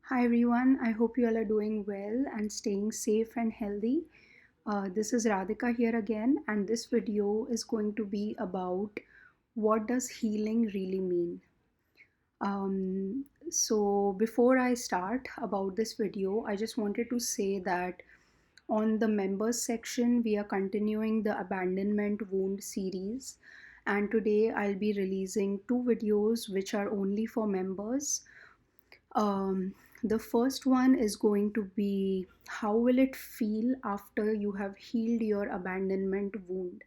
Hi everyone, I hope you all are doing well and staying safe and healthy. This is Radhika here again, and this video is going to be about what does healing really mean. Before I start about this video, I just wanted to say that on the members section, we are continuing the abandonment wound series, and today I'll be releasing two videos which are only for members. The first one is going to be how will it feel after you have healed your abandonment wound?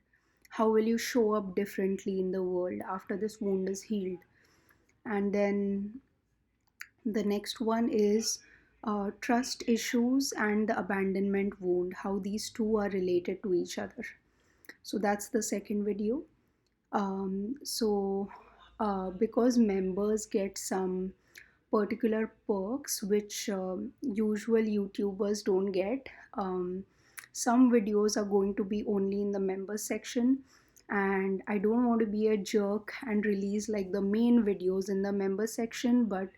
How will you show up differently in the world after this wound is healed? And then the next one is trust issues and the abandonment wound, how these two are related to each other. So that's the second video. Because members get some particular perks which usual YouTubers don't get. Some videos are going to be only in the members section, and I don't want to be a jerk and release like the main videos in the members section, but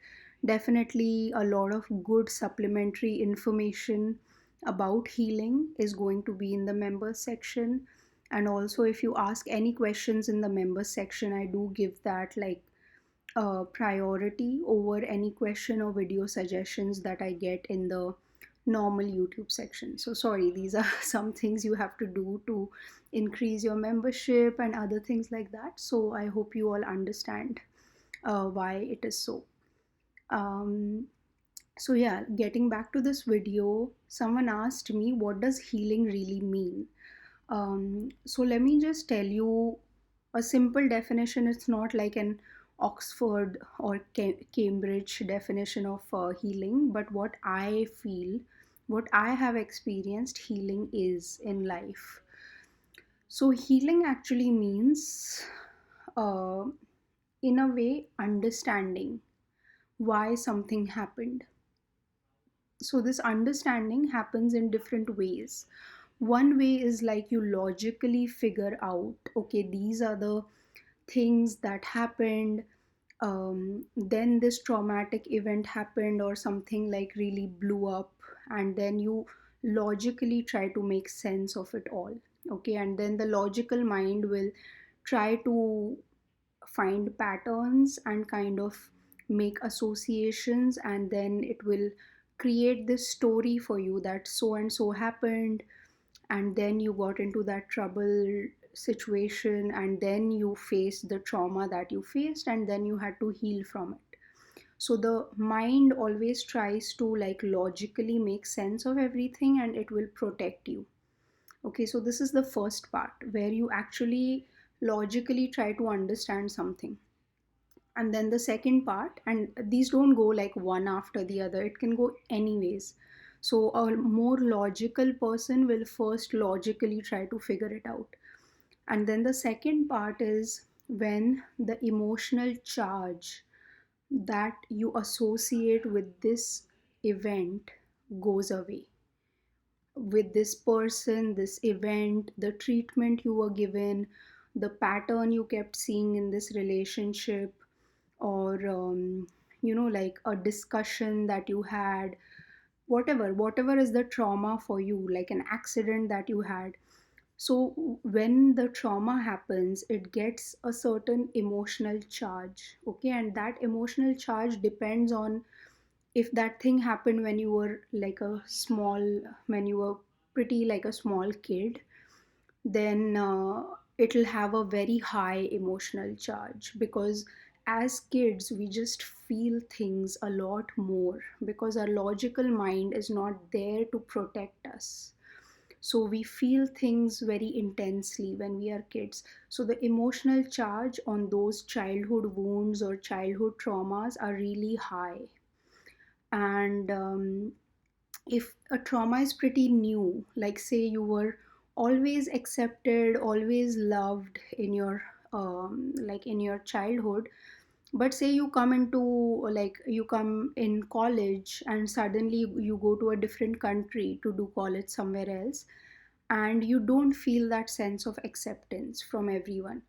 definitely a lot of good supplementary information about healing is going to be in the members section. And also, if you ask any questions in the members section, I do give that like priority over any question or video suggestions that I get in the normal YouTube section. So, sorry, these are some things you have to do to increase your membership and other things like that. So, I hope you all understand why it is so. Um, yeah, getting back to this video, someone asked me, what does healing really mean? So let me just tell you a simple definition. It's not like an Oxford or Cambridge definition of healing, but what I feel, what I have experienced healing is in life. So healing actually means, uh, in a way, understanding why something happened. So this understanding happens in different ways. One way is like you logically figure out, okay, these are the things that happened. Then this traumatic event happened or something like really blew up, and then you logically try to make sense of it all. Okay, and then the logical mind will try to find patterns and kind of make associations, and then it will create this story for you that so and so happened, and then you got into that trouble situation, and then you faced the trauma that you faced, and then you had to heal from it. So the mind always tries to like logically make sense of everything, and it will protect you. Okay, so this is the first part where you actually logically try to understand something. And then the second part, and these don't go like one after the other, it can go anyways. So a more logical person will first logically try to figure it out, and then the second part is when the emotional charge that you associate with this event goes away, with this person, this event, the treatment you were given, the pattern you kept seeing in this relationship, or like a discussion that you had, whatever is the trauma for you, like an accident that you had. So when the trauma happens, it gets a certain emotional charge. Okay, and that emotional charge depends on if that thing happened when you were like a small, when you were pretty like a small kid, then it'll have a very high emotional charge, because as kids we just feel things a lot more because our logical mind is not there to protect us. So we feel things very intensely when we are kids. So the emotional charge on those childhood wounds or childhood traumas are really high. And if a trauma is pretty new, like say you were always accepted, always loved in your like in your childhood, but say you come into, like you come in college and suddenly you go to a different country to do college somewhere else, and you don't feel that sense of acceptance from everyone.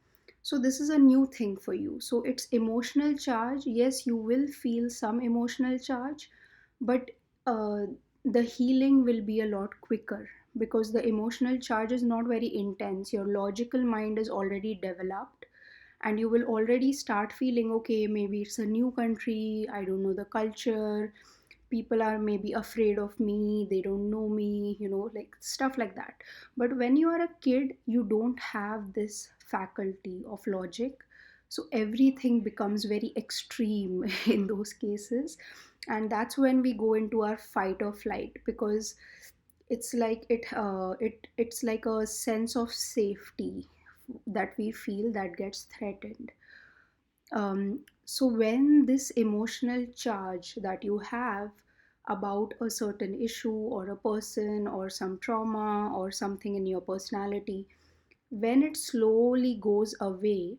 So this is a new thing for you, so it's emotional charge. Yes, you will feel some emotional charge, But uh, the healing will be a lot quicker because the emotional charge is not very intense. Your logical mind is already developed, and you will already start feeling okay, maybe it's a new country, I don't know the culture, people are maybe afraid of me, they don't know me, like stuff like that. But when you are a kid, you don't have this faculty of logic, so everything becomes very extreme in those cases. And that's when we go into our fight or flight, because it's like a sense of safety that we feel that gets threatened. So when this emotional charge that you have about a certain issue or a person or some trauma or something in your personality, when it slowly goes away,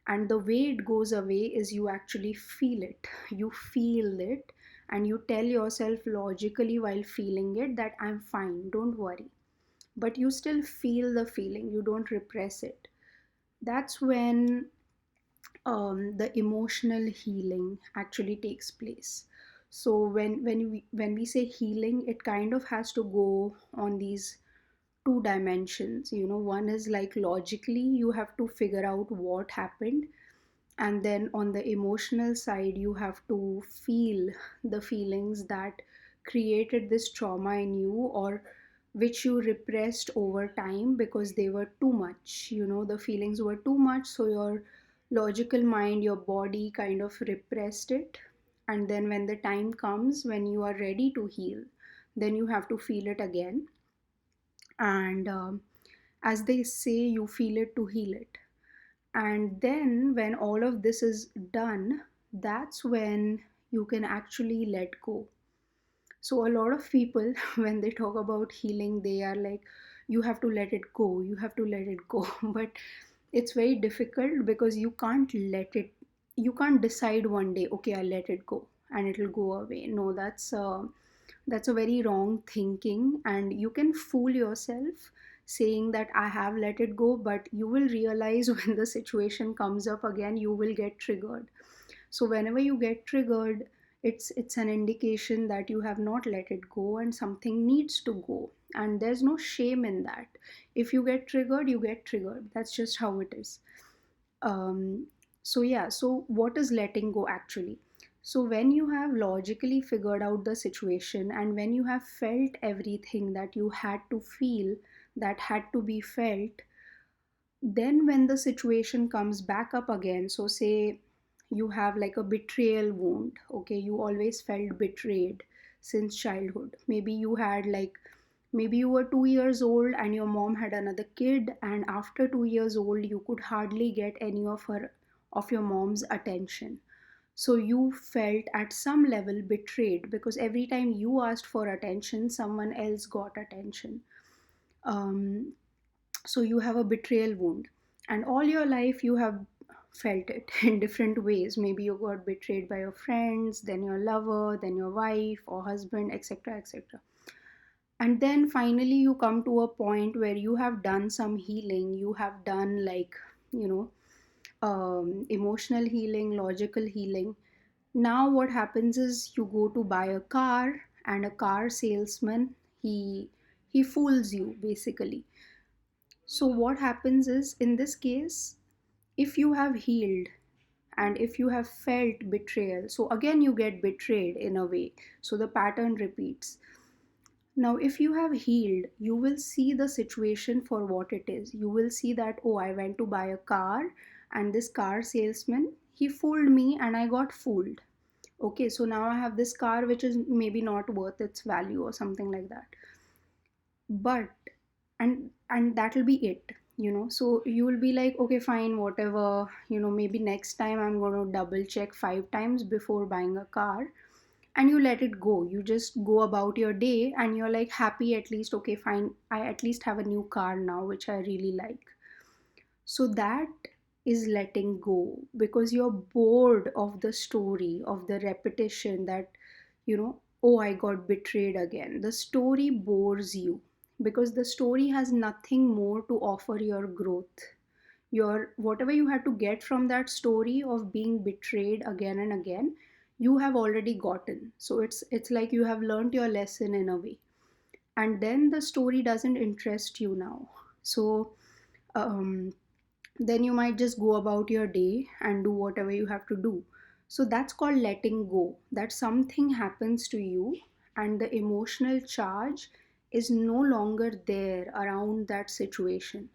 and the way it goes away is you actually feel it. You feel it, and you tell yourself logically while feeling it that I'm fine, don't worry. But you still feel the feeling, you don't repress it. That's when the emotional healing actually takes place. So when we say healing, it kind of has to go on these two dimensions. One is like logically you have to figure out what happened, and then on the emotional side you have to feel the feelings that created this trauma in you, or which you repressed over time because they were too much. The feelings were too much, so your logical mind, your body kind of repressed it. And then when the time comes when you are ready to heal, then you have to feel it again. And as they say, you feel it to heal it. And then when all of this is done, that's when you can actually let go. So a lot of people when they talk about healing, they are like, you have to let it go, you have to let it go. But it's very difficult because you can't decide one day, okay, I let it go and it'll go away. No, that's a very wrong thinking, and you can fool yourself saying that I have let it go, but you will realize when the situation comes up again, you will get triggered. So whenever you get triggered, it's an indication that you have not let it go and something needs to go. And there's no shame in that. If you get triggered, you get triggered. That's just how it is. So yeah, so what is letting go actually? So when you have logically figured out the situation, and when you have felt everything that you had to feel, that had to be felt, then when the situation comes back up again, so say you have like a betrayal wound, okay, you always felt betrayed since childhood. Maybe you had like, maybe you were 2 years old and your mom had another kid, and after 2 years old you could hardly get any of your mom's attention. So you felt at some level betrayed because every time you asked for attention, someone else got attention. um, so you have a betrayal wound, and all your life you have felt it in different ways. Maybe you got betrayed by your friends, then your lover, then your wife or husband, etc., etc. And then finally you come to a point where you have done some healing, you have done like, you know emotional healing, logical healing. Now what happens is you go to buy a car, and a car salesman, he fools you basically. So what happens is, in this case, if you have healed and if you have felt betrayal, so again you get betrayed in a way, so the pattern repeats. Now if you have healed, you will see the situation for what it is. You will see that, oh, I went to buy a car, and this car salesman, he fooled me and I got fooled. Okay, so now I have this car which is maybe not worth its value or something like that. But and that'll be it. So you will be like, okay, fine, whatever, maybe next time I'm going to double check 5 times before buying a car. And you let it go, you just go about your day, and you're like happy, at least, okay, fine, I at least have a new car now which I really like. So that is letting go, because you're bored of the story, of the repetition that, oh, I got betrayed again. The story bores you because the story has nothing more to offer your growth. Your whatever you had to get from that story of being betrayed again and again, you have already gotten. So it's like you have learned your lesson in a way, and then the story doesn't interest you now. So um, then you might just go about your day and do whatever you have to do. So that's called letting go, that something happens to you and the emotional charge is no longer there around that situation.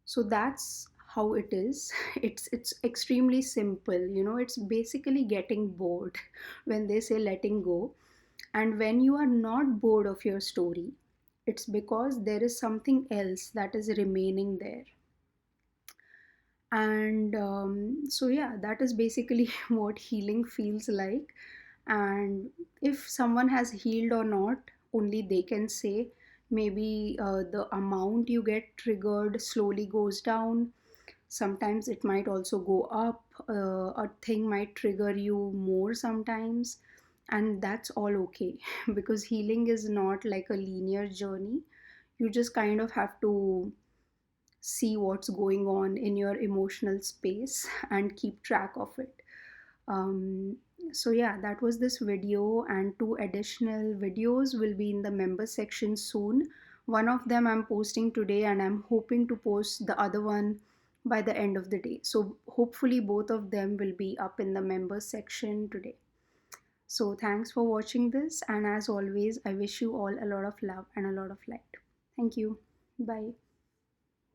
So that's how it is. It's extremely simple, it's basically getting bored when they say letting go. And when you are not bored of your story, it's because there is something else that is remaining there. And so yeah, that is basically what healing feels like. And if someone has healed or not, only they can say. Maybe the amount you get triggered slowly goes down. Sometimes it might also go up. A thing might trigger you more sometimes, and that's all okay. Because healing is not like a linear journey. You just kind of have to see what's going on in your emotional space and keep track of it. um, so yeah, that was this video, and two additional videos will be in the member section soon. One of them I'm posting today, and I'm hoping to post the other one by the end of the day. So hopefully both of them will be up in the member section today. So thanks for watching this, and as always, I wish you all a lot of love and a lot of light. Thank you. Bye.